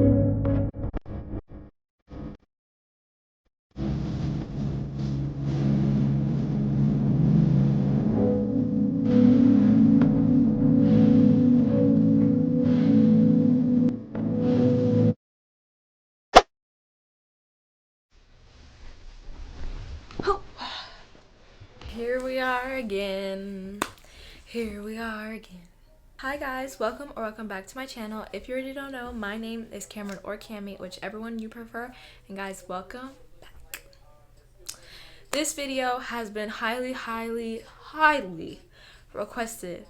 Here we are again. Here we are again. Hi guys, welcome or welcome back to my channel. If you already don't know, my name is Camryn or Cammy, whichever one you prefer. And guys, welcome back. This video has been highly requested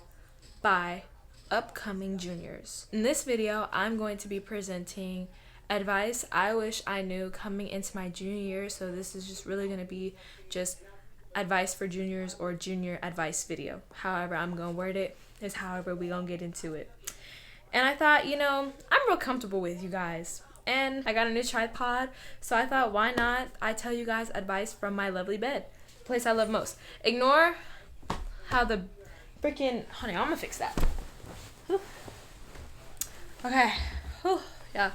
by upcoming juniors. In this video, I'm going to be presenting advice I wish I knew coming into my junior year. So this is just really going to be just advice for juniors or junior advice video. However I'm gonna word it is however we gonna get into it. And I thought, you know, I'm real comfortable with you guys, and I got a new tripod, so I thought, why not I tell you guys advice from my lovely bed, the place I love most. Ignore how the freaking honey, I'm gonna fix that. Whew. Okay. Whew. Yeah,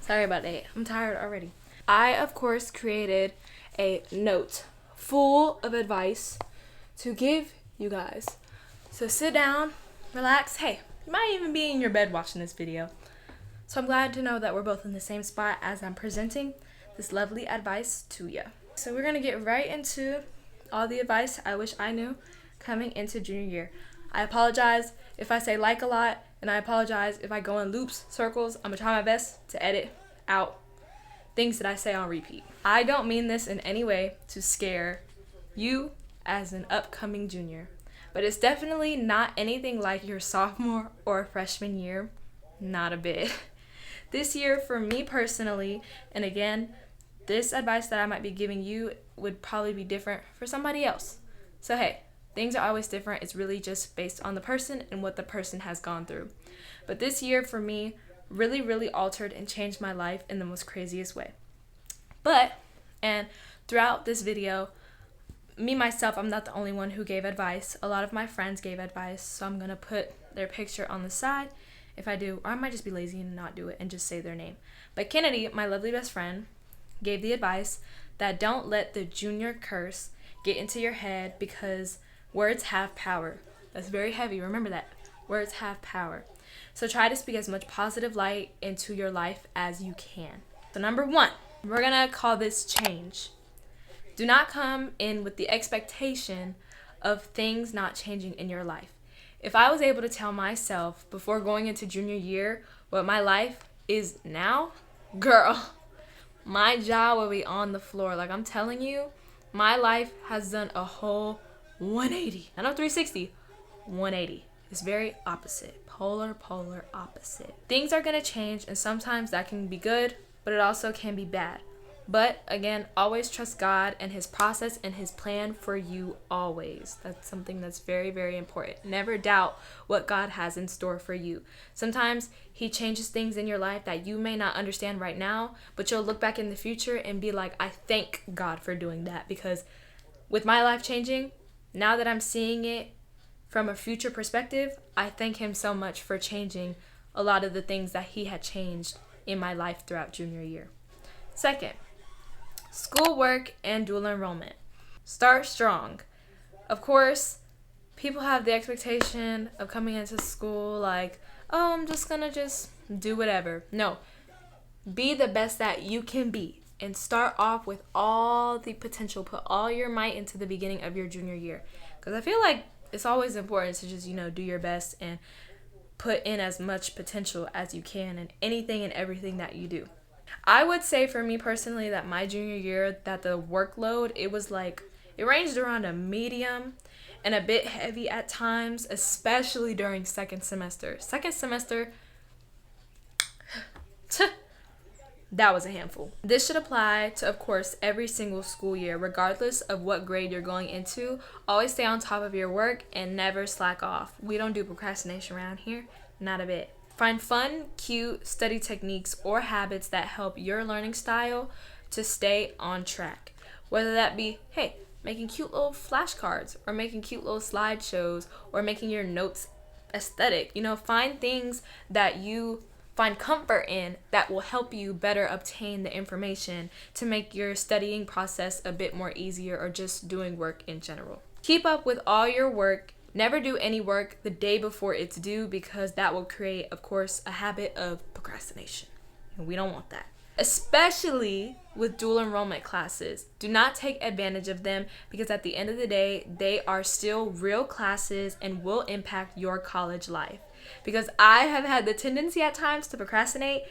sorry about that. I'm tired already. I of course created a note full of advice to give you guys. So sit down, relax. Hey, you might even be in your bed watching this video. So I'm glad to know that we're both in the same spot as I'm presenting this lovely advice to you. So we're gonna get right into all the advice I wish I knew coming into junior year. I apologize if I say like a lot, and I apologize if I go in loops, circles. I'm gonna try my best to edit out things that I say on repeat. I don't mean this in any way to scare you as an upcoming junior, but it's definitely not anything like your sophomore or freshman year. Not a bit. This year for me personally, and again, this advice that I might be giving you would probably be different for somebody else. So hey, things are always different. It's really just based on the person and what the person has gone through. But this year for me really altered and changed my life in the most craziest way. And throughout this video, me myself, I'm not the only one who gave advice. A lot of my friends gave advice, so I'm gonna put their picture on the side if I do, or I might just be lazy and not do it and just say their name. But Kennedy, my lovely best friend, gave the advice that don't let the junior curse get into your head, because words have power. That's very heavy, remember that. Words have power. So try to speak as much positive light into your life as you can. So number one, we're gonna call this change. Do not come in with the expectation of things not changing in your life. If I was able to tell myself before going into junior year what my life is now, girl, my jaw will be on the floor. Like I'm telling you, my life has done a whole 180. I know 360, 180. It's very opposite, polar opposite. Things are gonna change, and sometimes that can be good, but it also can be bad. But again, always trust God and his process and his plan for you always. That's something that's very important. Never doubt what God has in store for you. Sometimes he changes things in your life that you may not understand right now, but you'll look back in the future and be like, I thank God for doing that. Because with my life changing, now that I'm seeing it from a future perspective, I thank him so much for changing a lot of the things that he had changed in my life throughout junior year. Second, schoolwork and dual enrollment. Start strong. Of course, people have the expectation of coming into school like, oh, I'm just gonna do whatever. No, be the best that you can be and start off with all the potential. Put all your might into the beginning of your junior year, because I feel like it's always important to just, do your best and put in as much potential as you can in anything and everything that you do. I would say for me personally that my junior year, that the workload, it ranged around a medium and a bit heavy at times, especially during second semester. Second semester, that was a handful. This should apply to, of course, every single school year, regardless of what grade you're going into. Always stay on top of your work and never slack off. We don't do procrastination around here, not a bit. Find fun, cute study techniques or habits that help your learning style to stay on track. Whether that be, hey, making cute little flashcards or making cute little slideshows or making your notes aesthetic. Find things that you find comfort in that will help you better obtain the information to make your studying process a bit more easier, or just doing work in general. Keep up with all your work. Never do any work the day before it's due, because that will create, of course, a habit of procrastination. And we don't want that. Especially with dual enrollment classes. Do not take advantage of them, because at the end of the day, they are still real classes and will impact your college life. Because I have had the tendency at times to procrastinate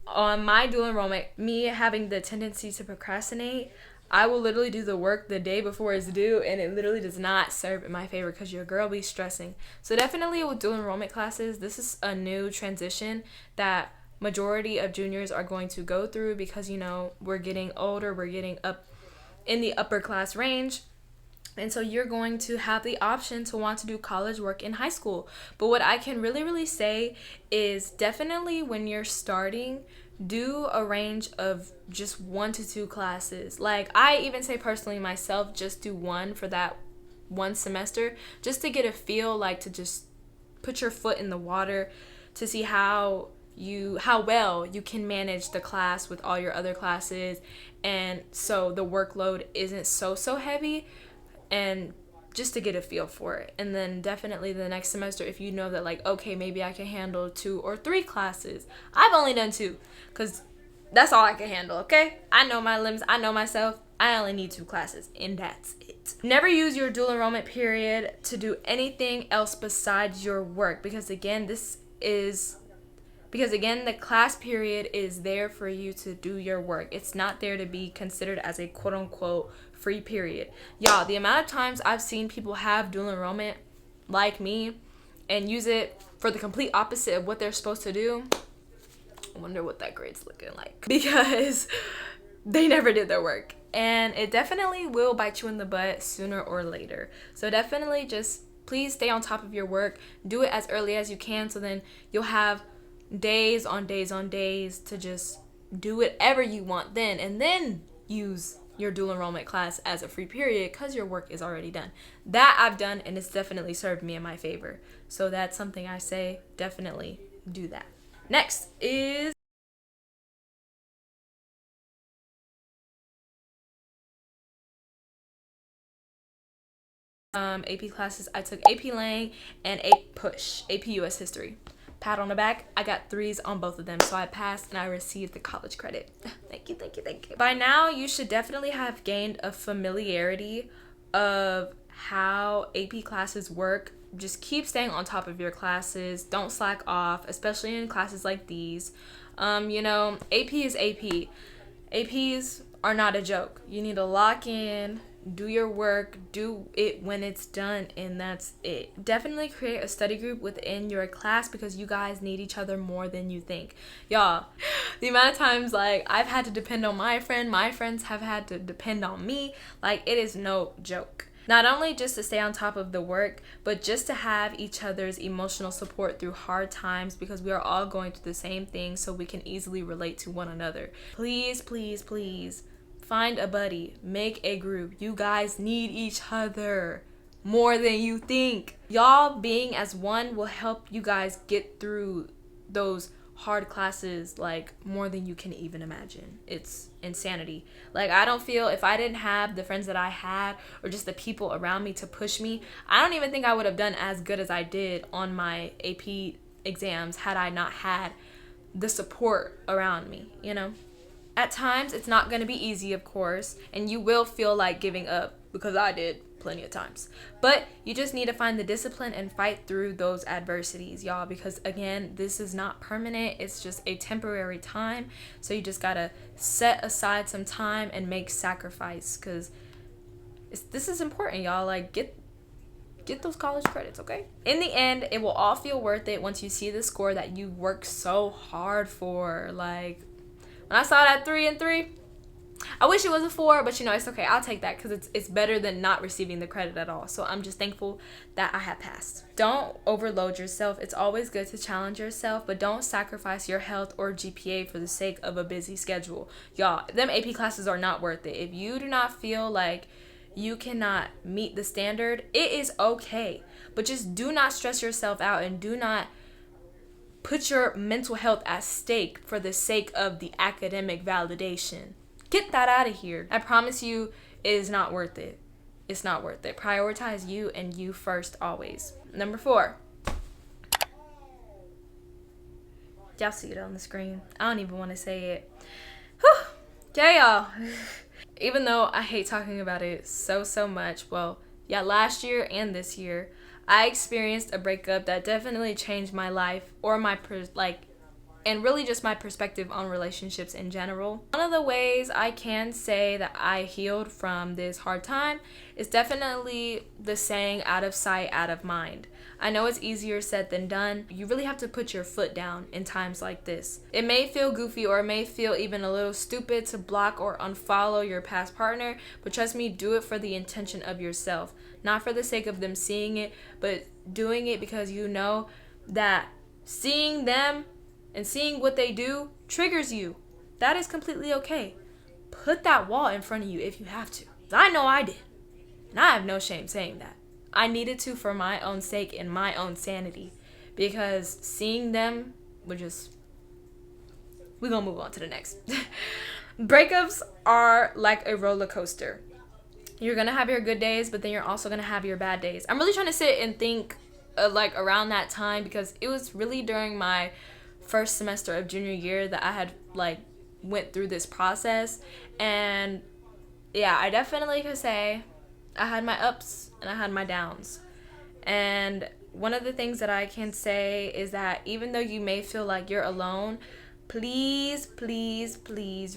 on my dual enrollment. Me having the tendency to procrastinate, I will literally do the work the day before it's due, and it literally does not serve in my favor, because your girl be stressing. So definitely with dual enrollment classes, this is a new transition that majority of juniors are going to go through, because, you know, we're getting older, we're getting up in the upper class range. And so you're going to have the option to want to do college work in high school. But what I can really say is, definitely when you're starting, do a range of just 1 to 2 classes. Like, I even say personally myself, just do one for that one semester, just to get a feel, like to just put your foot in the water to see how well you can manage the class with all your other classes, and so the workload isn't so heavy, and just to get a feel for it. And then definitely the next semester, if you know that, like, okay, maybe I can handle 2 or 3 classes. I've only done 2 because that's all I can handle, okay? I know my limits, I know myself. I only need 2 classes, and that's it. Never use your dual enrollment period to do anything else besides your work, because again, the class period is there for you to do your work. It's not there to be considered as a quote-unquote free period. Y'all, the amount of times I've seen people have dual enrollment like me and use it for the complete opposite of what they're supposed to do, I wonder what that grade's looking like, because they never did their work. And it definitely will bite you in the butt sooner or later. So definitely just please stay on top of your work. Do it as early as you can, so then you'll have days on days on days to just do whatever you want then, and then use your dual enrollment class as a free period, because your work is already done. That I've done, and it's definitely served me in my favor. So that's something I say, definitely do that. Next is AP classes. I took AP Lang and AP US History. Pat on the back, I got 3s on both of them, so I passed and I received the college credit. Thank you. By now, you should definitely have gained a familiarity of how AP classes work. Just keep staying on top of your classes. Don't slack off, especially in classes like these. You know, AP is AP. APs are not a joke. You need to lock in, do your work, do it when it's done, and that's it. Definitely create a study group within your class, because you guys need each other more than you think. Y'all, the amount of times, like, I've had to depend on my friends have had to depend on me, like, it is no joke. Not only just to stay on top of the work, but just to have each other's emotional support through hard times, because we are all going through the same thing, so we can easily relate to one another. Please find a buddy, make a group. You guys need each other more than you think. Y'all being as one will help you guys get through those hard classes, like, more than you can even imagine. It's insanity. Like, I don't feel, if I didn't have the friends that I had, or just the people around me to push me, I don't even think I would have done as good as I did on my AP exams had I not had the support around me, you know? At times, it's not going to be easy, of course, and you will feel like giving up, because I did plenty of times. But you just need to find the discipline and fight through those adversities, y'all, because again, this is not permanent. It's just a temporary time. So you just got to set aside some time and make sacrifice, because this is important, y'all. Like, get those college credits, okay? In the end, it will all feel worth it once you see the score that you worked so hard for. Like, when I saw that 3 and 3, I wish it was a 4, but you know, it's okay. I'll take that, because it's better than not receiving the credit at all. So I'm just thankful that I have passed. Don't overload yourself. It's always good to challenge yourself, but don't sacrifice your health or GPA for the sake of a busy schedule. Y'all, them AP classes are not worth it. If you do not feel like you cannot meet the standard, it is okay. But just do not stress yourself out, and do not put your mental health at stake for the sake of the academic validation. Get that out of here. I promise you, it is not worth it. It's not worth it. Prioritize you and you first always. Number 4. Y'all see it on the screen. I don't even want to say it. Whew. Okay, y'all. Even though I hate talking about it so much, well, yeah, last year and this year, I experienced a breakup that definitely changed my life, or and really just my perspective on relationships in general. One of the ways I can say that I healed from this hard time is definitely the saying, out of sight, out of mind. I know it's easier said than done. You really have to put your foot down in times like this. It may feel goofy, or it may feel even a little stupid to block or unfollow your past partner, but trust me, do it for the intention of yourself. Not for the sake of them seeing it, but doing it because you know that seeing them and seeing what they do triggers you. That is completely okay. Put that wall in front of you if you have to. I know I did. And I have no shame saying that. I needed to for my own sake and my own sanity. Because seeing them would just... We're going to move on to the next. Breakups are like a roller coaster. You're going to have your good days, but then you're also going to have your bad days. I'm really trying to sit and think around that time, because it was really during my first semester of junior year that I had went through this process. And yeah, I definitely could say I had my ups and I had my downs. And one of the things that I can say is that even though you may feel like you're alone, please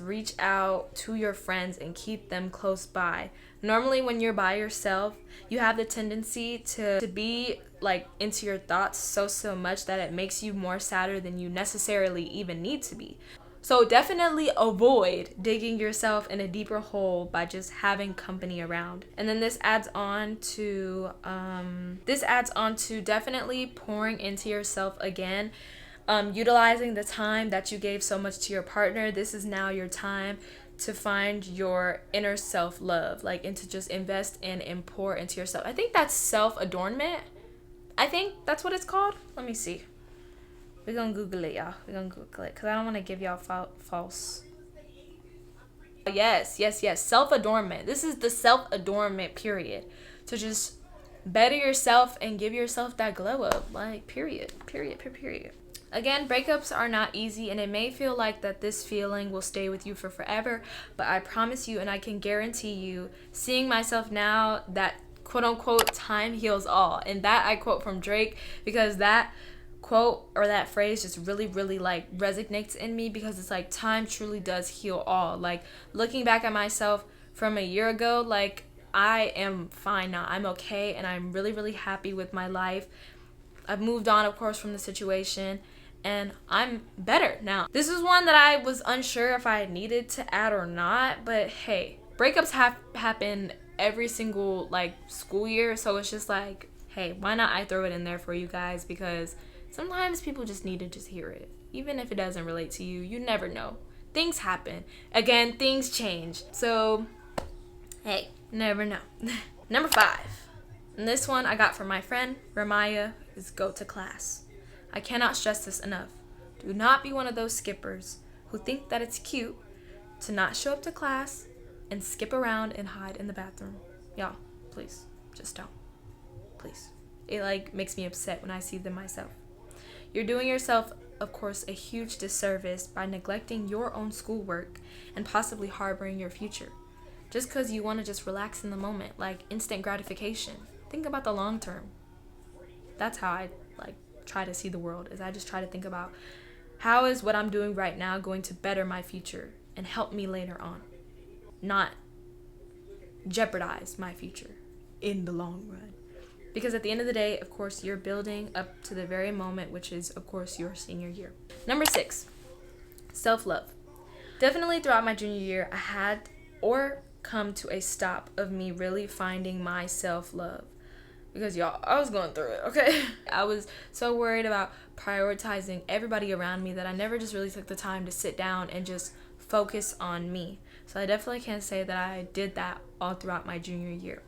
reach out to your friends and keep them close by. Normally when you're by yourself, you have the tendency to be into your thoughts so much that it makes you more sadder than you necessarily even need to be. So definitely avoid digging yourself in a deeper hole by just having company around. And then this adds on to definitely pouring into yourself again. Utilizing the time that you gave so much to your partner. This is now your time to find your inner self-love, and to just invest in and pour into yourself. I think that's self-adornment. I think that's what it's called. Let me see. We're gonna Google it, y'all. We're gonna Google it because I don't want to give y'all false. Yes. Self-adornment. This is the self-adornment period. To just better yourself and give yourself that glow up. Period. Again, breakups are not easy, and it may feel like that this feeling will stay with you for forever, but I promise you, and I can guarantee you, seeing myself now, that quote-unquote time heals all. And that I quote from Drake, because that quote or that phrase just really resonates in me, because it's time truly does heal all. Looking back at myself from a year ago, I am fine now. I'm okay, and I'm really happy with my life. I've moved on, of course, from the situation, and I'm better now. This is one that I was unsure if I needed to add or not, but hey, breakups happen every single school year, so it's just hey, why not I throw it in there for you guys, because sometimes people just need to just hear it. Even if it doesn't relate to you, you never know. Things happen. Again, things change. So, hey, never know. Number 5. And this one I got from my friend, Ramaya, is go to class. I cannot stress this enough. Do not be one of those skippers who think that it's cute to not show up to class and skip around and hide in the bathroom. Y'all, please, just don't. Please. It makes me upset when I see them myself. You're doing yourself, of course, a huge disservice by neglecting your own schoolwork and possibly harboring your future. Just because you want to just relax in the moment, instant gratification. Think about the long term. That's how I try to see the world, is I just try to think about how is what I'm doing right now going to better my future and help me later on, not jeopardize my future in the long run. Because at the end of the day, of course, you're building up to the very moment, which is, of course, your senior year. Number 6, self-love. Definitely throughout my junior year, I had come to a stop of me really finding my self-love. Because y'all, I was going through it, okay? I was so worried about prioritizing everybody around me that I never just really took the time to sit down and just focus on me. So I definitely can't say that I did that all throughout my junior year.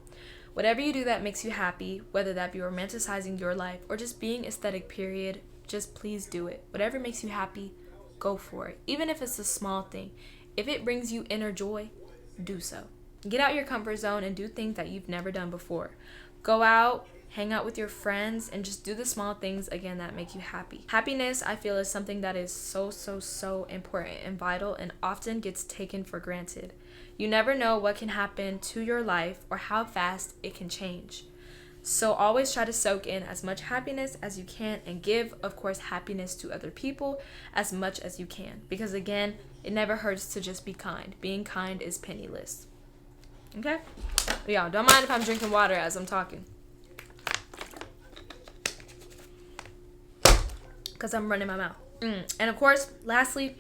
Whatever you do that makes you happy, whether that be romanticizing your life or just being aesthetic, period, just please do it. Whatever makes you happy, go for it. Even if it's a small thing. If it brings you inner joy, do so. Get out your comfort zone and do things that you've never done before. Go out, hang out with your friends, and just do the small things, again, that make you happy. Happiness, I feel, is something that is so important and vital and often gets taken for granted. You never know what can happen to your life or how fast it can change. So always try to soak in as much happiness as you can and give, of course, happiness to other people as much as you can. Because again, it never hurts to just be kind. Being kind is penniless. Okay? But y'all, don't mind if I'm drinking water as I'm talking. Because I'm running my mouth. And of course, lastly,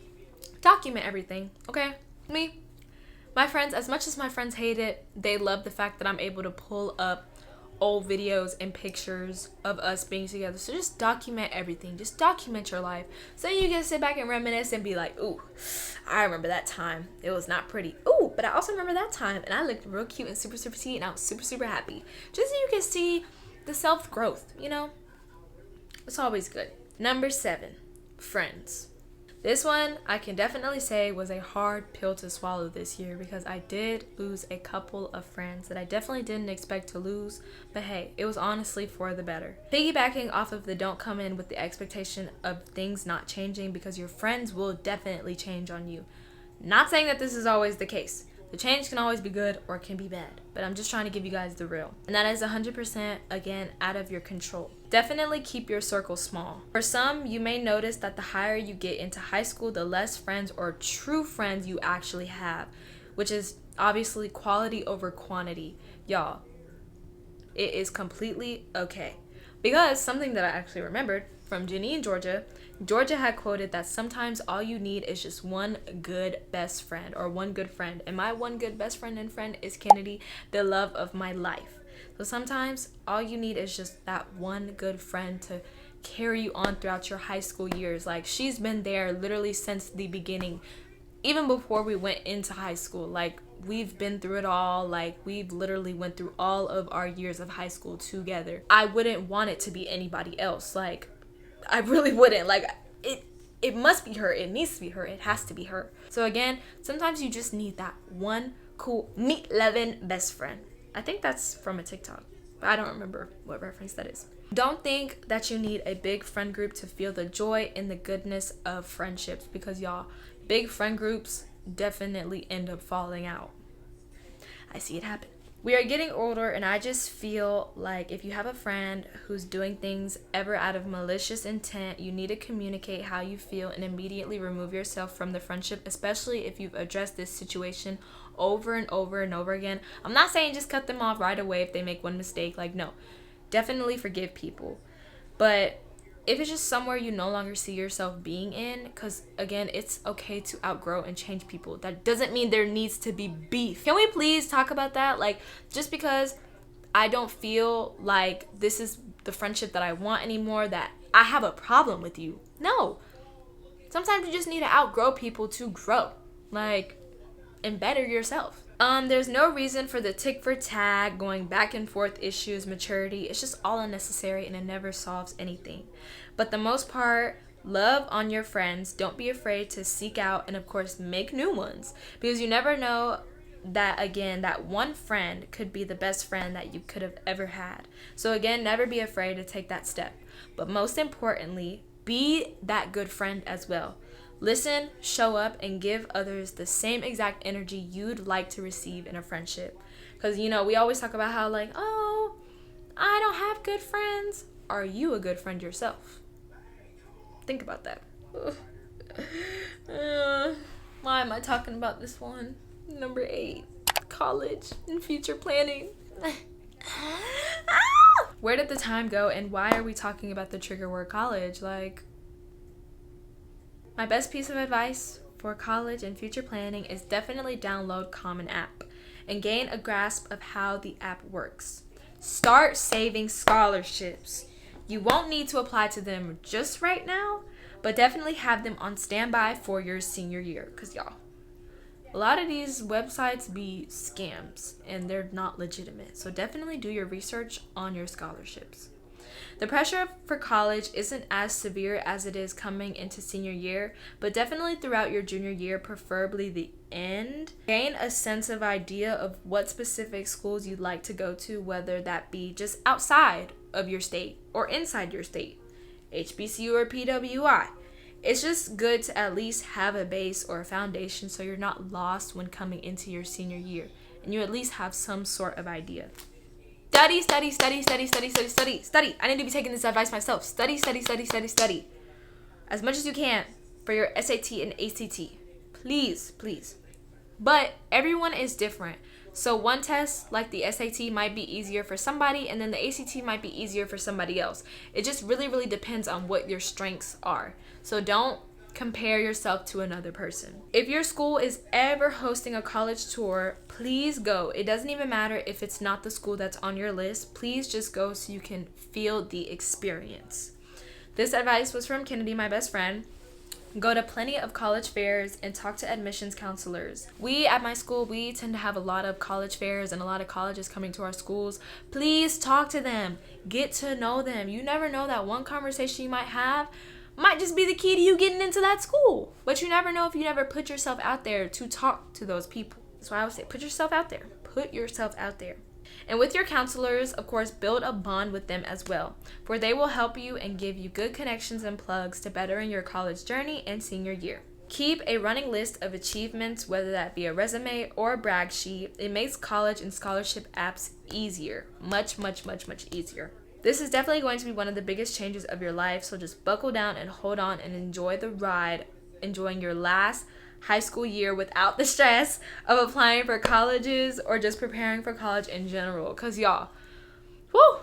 document everything. Okay? My friends, as much as my friends hate it, they love the fact that I'm able to pull up old videos and pictures of us being together. So just document everything. Just document your life. So you can sit back and reminisce and be like, ooh, I remember that time. It was not pretty. Ooh, but I also remember that time and I looked real cute and super petite and I was super happy. Just so you can see the self-growth, you know? It's always good. Number 7, friends. This one, I can definitely say, was a hard pill to swallow this year because I did lose a couple of friends that I definitely didn't expect to lose, but hey, it was honestly for the better. Piggybacking off of the don't come in with the expectation of things not changing because your friends will definitely change on you. Not saying that this is always the case. The change can always be good or it can be bad, but I'm just trying to give you guys the real. And that is 100%, again, out of your control. Definitely keep your circle small. For some, you may notice that the higher you get into high school, the less friends or true friends you actually have, which is obviously quality over quantity. Y'all, it is completely okay. Because something that I actually remembered from Jenny in Georgia had quoted that sometimes all you need is just one good best friend or one good friend. And my one good best friend and friend is Kennedy, the love of my life. So sometimes all you need is just that one good friend to carry you on throughout your high school years. Like, she's been there literally since the beginning, even before we went into high school. Like, we've been through it all. Like, we've literally went through all of our years of high school together. I wouldn't want it to be anybody else. Like, I really wouldn't. Like, it must be her. It needs to be her. It has to be her. So again, sometimes you just need that one cool meat loving best friend. I think that's from a TikTok, but I don't remember what reference that is. Don't think that you need a big friend group to feel the joy and the goodness of friendships, because y'all, big friend groups definitely end up falling out. I see it happen. We are getting older, and I just feel like if you have a friend who's doing things ever out of malicious intent, you need to communicate how you feel and immediately remove yourself from the friendship, especially if you've addressed this situation over and over and over again. I'm not saying just cut them off right away if they make one mistake. Like, no, definitely forgive people. But if it's just somewhere you no longer see yourself being in, because again, it's okay to outgrow and change people. That doesn't mean there needs to be beef. Can we please talk about that? Like, just because I don't feel like this is the friendship that I want anymore, that I have a problem with you. No. Sometimes you just need to outgrow people to grow. Like, and better yourself. There's no reason for the tick for tag, going back and forth issues, maturity. It's just all unnecessary and it never solves anything. But the most part, love on your friends. Don't be afraid to seek out and of course make new ones, because you never know that, again, that one friend could be the best friend that you could have ever had. So again, never be afraid to take that step. But most importantly, be that good friend as well. Listen, show up, and give others the same exact energy you'd like to receive in a friendship. Because, you know, we always talk about how, like, oh, I don't have good friends. Are you a good friend yourself? Think about that. Why am I talking about this one? Number 8, college and future planning. Where did the time go, and why are we talking about the trigger word college? Like, my best piece of advice for college and future planning is definitely download Common App and gain a grasp of how the app works. Start saving scholarships. You won't need to apply to them just right now, but definitely have them on standby for your senior year, because y'all, a lot of these websites be scams and they're not legitimate. So definitely do your research on your scholarships. The pressure for college isn't as severe as it is coming into senior year, but definitely throughout your junior year, preferably the end. Gain a sense of idea of what specific schools you'd like to go to, whether that be just outside of your state or inside your state, HBCU or PWI. It's just good to at least have a base or a foundation so you're not lost when coming into your senior year and you at least have some sort of idea. Study, study, study, study, study, study, study, study. I need to be taking this advice myself. Study, study, study, study, study. As much as you can for your SAT and ACT. Please, please. But everyone is different. So one test like the SAT might be easier for somebody and then the ACT might be easier for somebody else. It just really, really depends on what your strengths are. So don't compare yourself to another person. If your school is ever hosting a college tour, please go. It doesn't even matter if it's not the school that's on your list. Please just go so you can feel the experience. This advice was from Kennedy, my best friend. Go to plenty of college fairs and talk to admissions counselors. We at my school, we tend to have a lot of college fairs and a lot of colleges coming to our schools. Please talk to them. Get to know them. You never know, that one conversation you might have might just be the key to you getting into that school. But you never know if you never put yourself out there to talk to those people. That's why I would say put yourself out there. Put yourself out there. And with your counselors, of course, build a bond with them as well, for they will help you and give you good connections and plugs to bettering your college journey and senior year. Keep a running list of achievements, whether that be a resume or a brag sheet. It makes college and scholarship apps easier. Much, much, much, much easier. This is definitely going to be one of the biggest changes of your life, so just buckle down and hold on and enjoy the ride, enjoying your last high school year without the stress of applying for colleges or just preparing for college in general. Because y'all, whoo,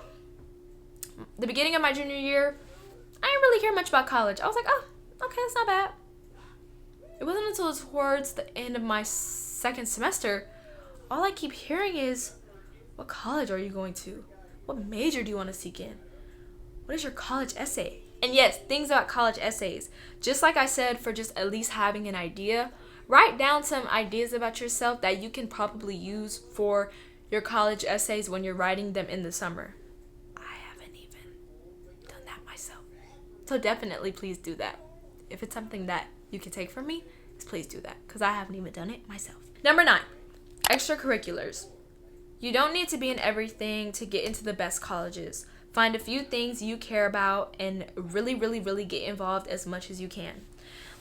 the beginning of my junior year, I didn't really care much about college. I was like, oh, okay, that's not bad. It wasn't until towards the end of my second semester, all I keep hearing is, what college are you going to? What major do you want to seek in? What is your college essay? And yes, things about college essays. Just like I said, for just at least having an idea, write down some ideas about yourself that you can probably use for your college essays when you're writing them in the summer. I haven't even done that myself. So definitely please do that. If it's something that you can take from me, please do that, because I haven't even done it myself. Number 9, extracurriculars. You don't need to be in everything to get into the best colleges. Find a few things you care about and really, really, really get involved as much as you can.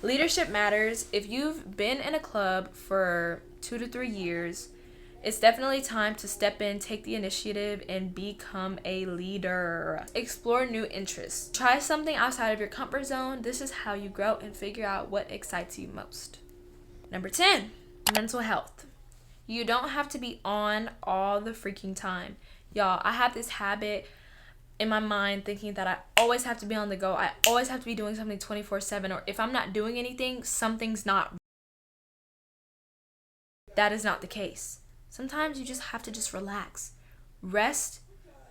Leadership matters. If you've been in a club for 2 to 3 years, it's definitely time to step in, take the initiative, and become a leader. Explore new interests. Try something outside of your comfort zone. This is how you grow and figure out what excites you most. Number 10, mental health. You don't have to be on all the freaking time. Y'all, I have this habit in my mind thinking that I always have to be on the go. I always have to be doing something 24/7, or if I'm not doing anything, something's not. That is not the case. Sometimes you just have to just relax. Rest,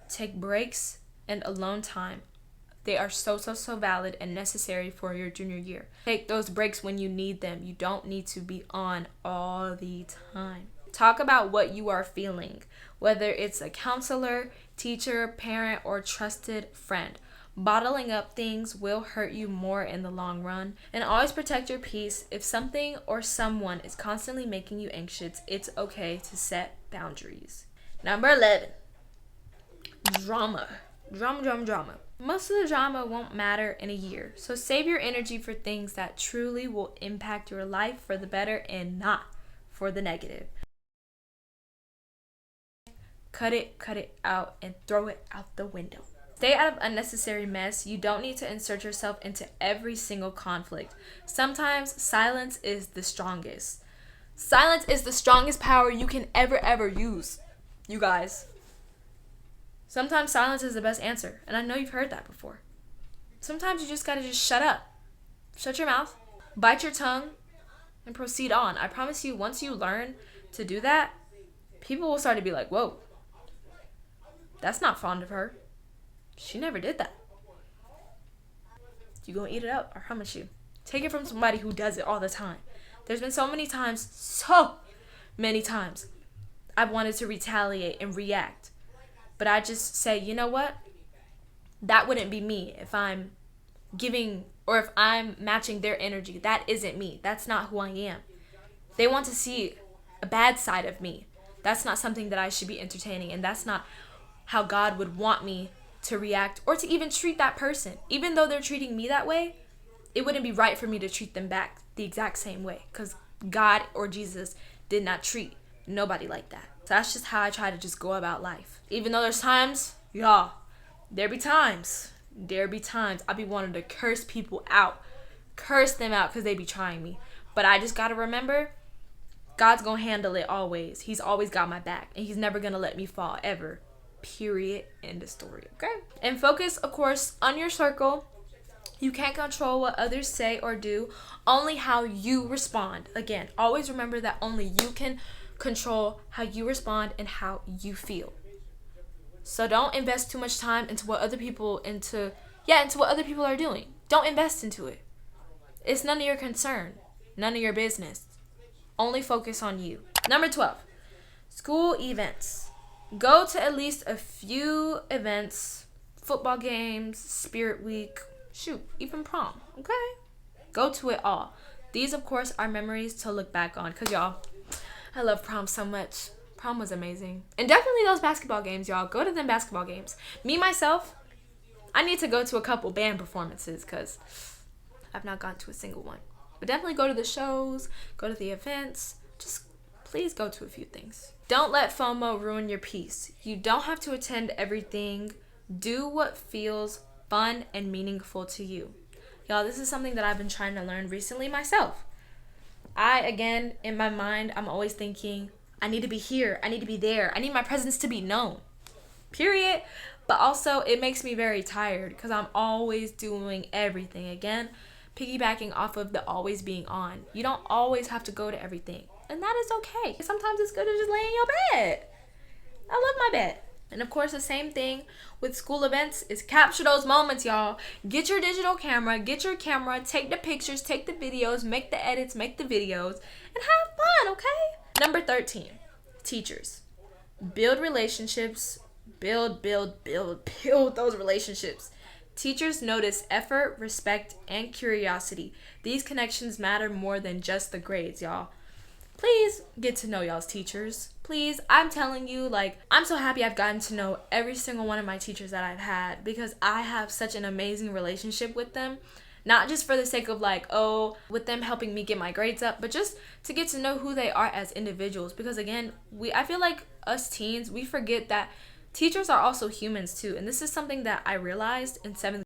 take breaks, and alone time. They are so valid and necessary for your junior year. Take those breaks when you need them. You don't need to be on all the time. Talk about what you are feeling, whether it's a counselor, teacher, parent, or trusted friend. Bottling up things will hurt you more in the long run. And always protect your peace. If something or someone is constantly making you anxious, it's okay to set boundaries. Number 11, drama. Drama. Most of the drama won't matter in a year. So save your energy for things that truly will impact your life for the better and not for the negative. Cut it out and throw it out the window. Stay out of unnecessary mess. You don't need to insert yourself into every single conflict. Sometimes silence is the strongest. Silence is the strongest power you can ever use, you guys. Sometimes silence is the best answer, and I know you've heard that before. Sometimes you just gotta just shut up. Shut your mouth, bite your tongue, and proceed on. I promise you, once you learn to do that, people will start to be like, whoa, that's not fond of her. She never did that. You gonna eat it up, I promise you. Take it from somebody who does it all the time. There's been so many times, I've wanted to retaliate and react. But I just say, you know what? That wouldn't be me if I'm giving or if I'm matching their energy. That isn't me. That's not who I am. They want to see a bad side of me. That's not something that I should be entertaining, and that's not how God would want me to react or to even treat that person. Even though they're treating me that way, it wouldn't be right for me to treat them back the exact same way, because God or Jesus did not treat nobody like that. So that's just how I try to just go about life. Even though there's times, y'all, there be times I be wanting to curse people out, curse them out because they be trying me. But I just got to remember, God's going to handle it always. He's always got my back, and he's never going to let me fall ever. Period. End of story. Okay? And focus, of course, on your circle. You can't control what others say or do, only how you respond. Again, always remember that only you can control how you respond and how you feel. So don't invest too much time into what other people are doing. Don't invest into it. It's none of your concern. None of your business. Only focus on you. Number 12, school events. Go to at least a few events, football games, spirit week, even prom, okay? Go to it all. These, of course, are memories to look back on, because y'all, I love prom so much. Prom was amazing. And definitely those basketball games, y'all. Go to them basketball games. Me, myself, I need to go to a couple band performances because I've not gone to a single one. But definitely go to the shows, go to the events. Just please go to a few things. Don't let FOMO ruin your peace. You don't have to attend everything. Do what feels fun and meaningful to you. Y'all, this is something that I've been trying to learn recently myself. Again, in my mind, I'm always thinking, I need to be here. I need to be there. I need my presence to be known. Period. But also, it makes me very tired because I'm always doing everything. Again, piggybacking off of the always being on. You don't always have to go to everything. And that is okay. Sometimes it's good to just lay in your bed. I love my bed. And of course, the same thing with school events is capture those moments, y'all. Get your digital camera, take the pictures, take the videos, make the edits, make the videos, and have fun, okay? Number 13, teachers. Build relationships. Build those relationships. Teachers notice effort, respect, and curiosity. These connections matter more than just the grades, y'all. Please get to know y'all's teachers. Please, I'm telling you, I'm so happy I've gotten to know every single one of my teachers that I've had because I have such an amazing relationship with them. Not just for the sake of with them helping me get my grades up, but just to get to know who they are as individuals. Because again, I feel like us teens, we forget that teachers are also humans too. And this is something that I realized in 7th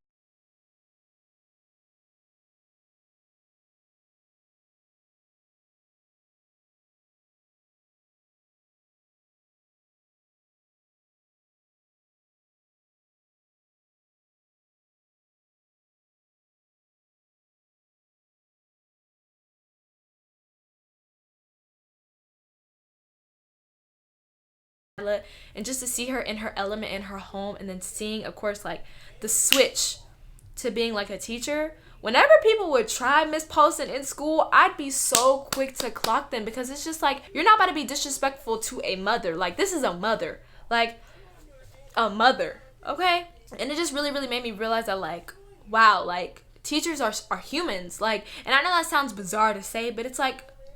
and just to see her in her element in her home, and then seeing, of course, the switch to being a teacher. Whenever people would try Miss Poston in school, I'd be so quick to clock them because it's just you're not about to be disrespectful to a mother. This is a mother. A mother. Okay? And it just really, really made me realize that wow, teachers are humans. And I know that sounds bizarre to say, but it's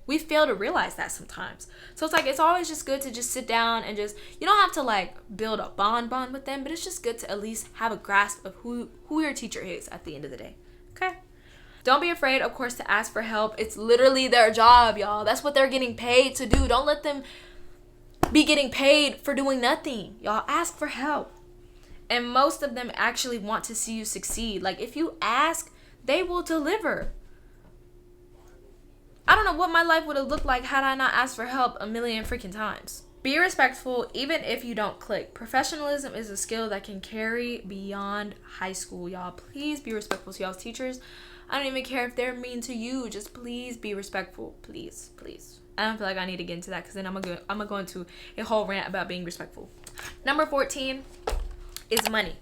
we fail to realize that sometimes. So it's always just good to just sit down and you don't have to build a bond with them, but it's just good to at least have a grasp of who your teacher is at the end of the day. Okay? Don't be afraid, of course, to ask for help. It's literally their job, y'all. That's what they're getting paid to do. Don't let them be getting paid for doing nothing. Y'all, ask for help. And most of them actually want to see you succeed. If you ask, they will deliver. I don't know what my life would have looked like had I not asked for help a million freaking times. Be respectful even if you don't click. Professionalism is a skill that can carry beyond high school, y'all. Please be respectful to y'all's teachers. I don't even care if they're mean to you. Just please be respectful. Please, please. I don't feel like I need to get into that because then I'm gonna go into a whole rant about being respectful. Number 14 is money.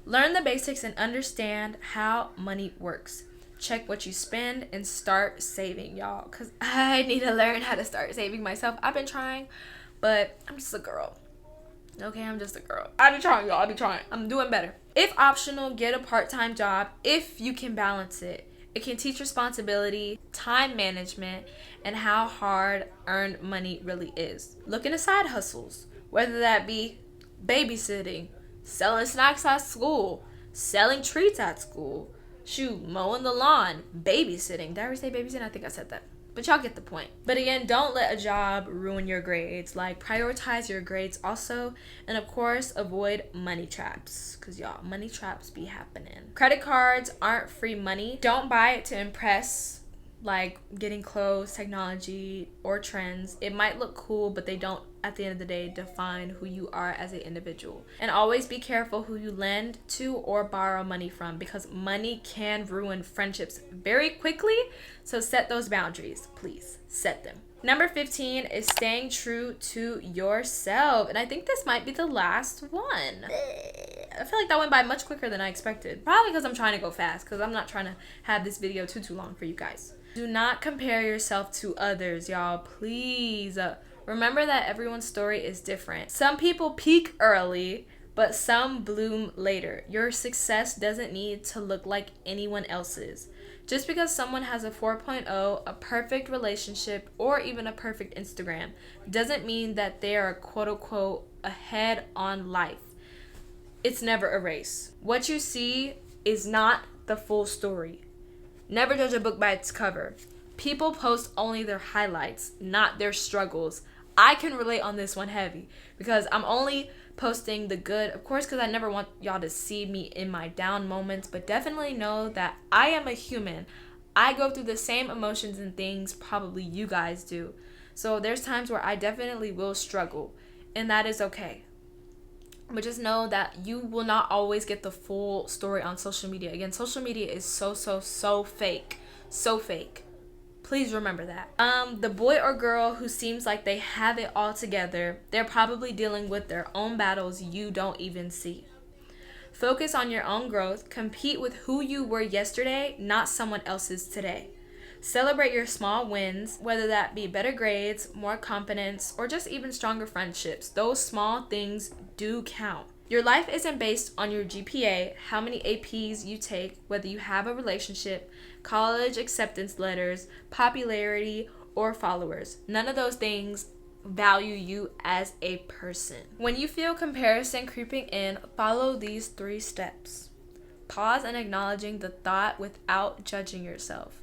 Learn the basics and understand how money works. Check what you spend and start saving, y'all, because I need to learn how to start saving myself. I've been trying, but I'm just a girl. Okay, I'm just a girl. I be trying, y'all. I be trying. I'm doing better. If optional, get a part-time job if you can balance it. It can teach responsibility, time management, and how hard earned money really is. Look into side hustles, whether that be babysitting, selling snacks at school, selling treats at school, mowing the lawn, babysitting. Did I ever say babysitting? I think I said that. But y'all get the point. But again, don't let a job ruin your grades. Like, prioritize your grades also. And of course, avoid money traps. Because y'all, money traps be happening. Credit cards aren't free money. Don't buy it to impress, like getting clothes, technology, or trends. It might look cool, but they don't, at the end of the day, define who you are as an individual. And always be careful who you lend to or borrow money from, because money can ruin friendships very quickly. So set those boundaries, please. Set them. Number 15 is staying true to yourself. And I think this might be the last one. I feel like that went by much quicker than I expected. Probably because I'm trying to go fast, because I'm not trying to have this video too long for you guys. Do not compare yourself to others, y'all. Please. Remember that everyone's story is different. Some people peak early, but some bloom later. Your success doesn't need to look like anyone else's. Just because someone has a 4.0, a perfect relationship, or even a perfect Instagram, doesn't mean that they are quote-unquote ahead on life. It's never a race. What you see is not the full story. Never judge a book by its cover. People post only their highlights, not their struggles. I can relate on this one heavy, because I'm only posting the good, of course, because I never want y'all to see me in my down moments, but definitely know that I am a human. I go through the same emotions and things probably you guys do. So there's times where I definitely will struggle, and that is okay. But just know that you will not always get the full story on social media. Again, social media is so fake. So fake. Please remember that. The boy or girl who seems like they have it all together, they're probably dealing with their own battles you don't even see. Focus on your own growth. Compete with who you were yesterday, not someone else's today. Celebrate your small wins, whether that be better grades, more confidence, or just even stronger friendships. Those small things do count. Your life isn't based on your GPA, how many APs you take, whether you have a relationship, college acceptance letters, popularity, or followers. None of those things value you as a person. When you feel comparison creeping in, follow these 3 steps. Pause and acknowledging the thought without judging yourself.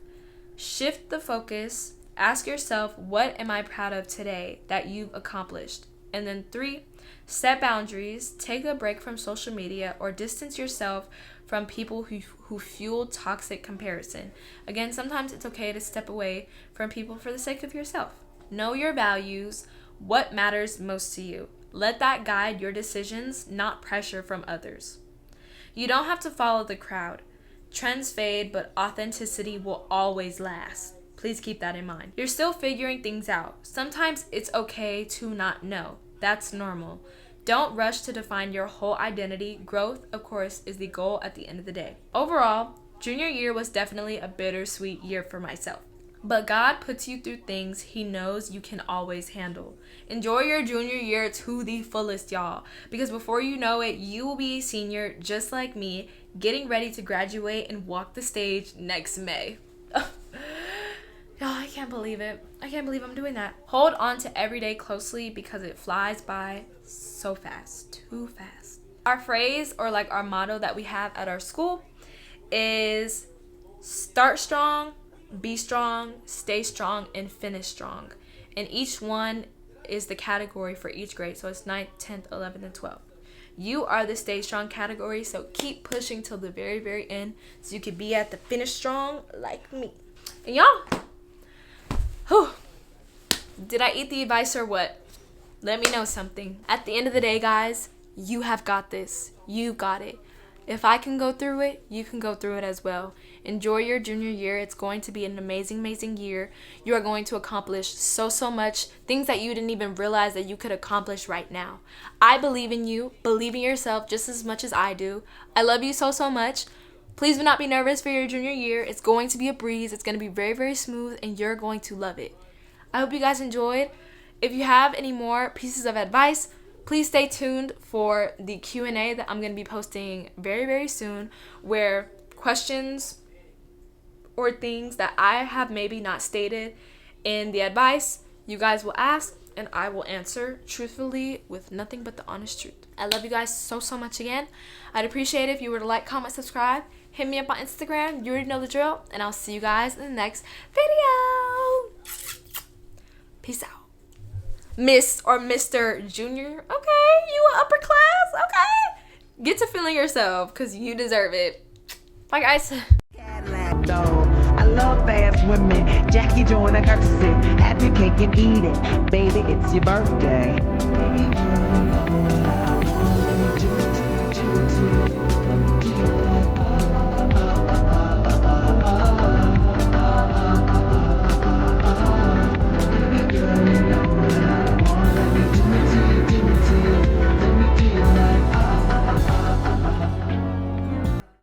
Shift the focus. Ask yourself, what am I proud of today that you've accomplished? And then 3, set boundaries. Take a break from social media or distance yourself from people who fuel toxic comparison. Again, sometimes it's okay to step away from people for the sake of yourself. Know your values, what matters most to you. Let that guide your decisions, not pressure from others. You don't have to follow the crowd. Trends fade, but authenticity will always last. Please keep that in mind. You're still figuring things out. Sometimes it's okay to not know. That's normal. Don't rush to define your whole identity. Growth, of course, is the goal at the end of the day. Overall, junior year was definitely a bittersweet year for myself. But God puts you through things He knows you can always handle. Enjoy your junior year to the fullest, y'all. Because before you know it, you will be a senior just like me, getting ready to graduate and walk the stage next May. Y'all, I can't believe it. I can't believe I'm doing that. Hold on to every day closely because it flies by so fast. Too fast. Our phrase, or like our motto that we have at our school, is start strong, be strong, stay strong, and finish strong. And each one is the category for each grade. So it's 9th, 10th, 11th, and 12th. You are the stay strong category, so keep pushing till the very, very end so you can be at the finish strong like me. And y'all, did I eat the advice or what? Let me know something. At the end of the day, guys, you have got this. You got it. If I can go through it, you can go through it as well. Enjoy your junior year. It's going to be an amazing, amazing year. You are going to accomplish so much. Things that you didn't even realize that you could accomplish right now. I believe in you. Believe in yourself just as much as I do. I love you so much. Please do not be nervous for your junior year. It's going to be a breeze. It's going to be very, very smooth, and you're going to love it. I hope you guys enjoyed. If you have any more pieces of advice, Please stay tuned for the Q&A that I'm going to be posting very, very soon, where questions or things that I have maybe not stated in the advice, you guys will ask and I will answer truthfully with nothing but the honest truth. I love you guys so, so much again. I'd appreciate it if you were to like, comment, subscribe. Hit me up on Instagram. You already know the drill. And I'll see you guys in the next video. Peace out. Miss or Mr. Junior. Okay, you upper class. Okay. Get to feeling yourself because you deserve it. Bye, guys. I love fast women. Jackie join a courtesy. Have your cake and eat it. Baby, it's your birthday.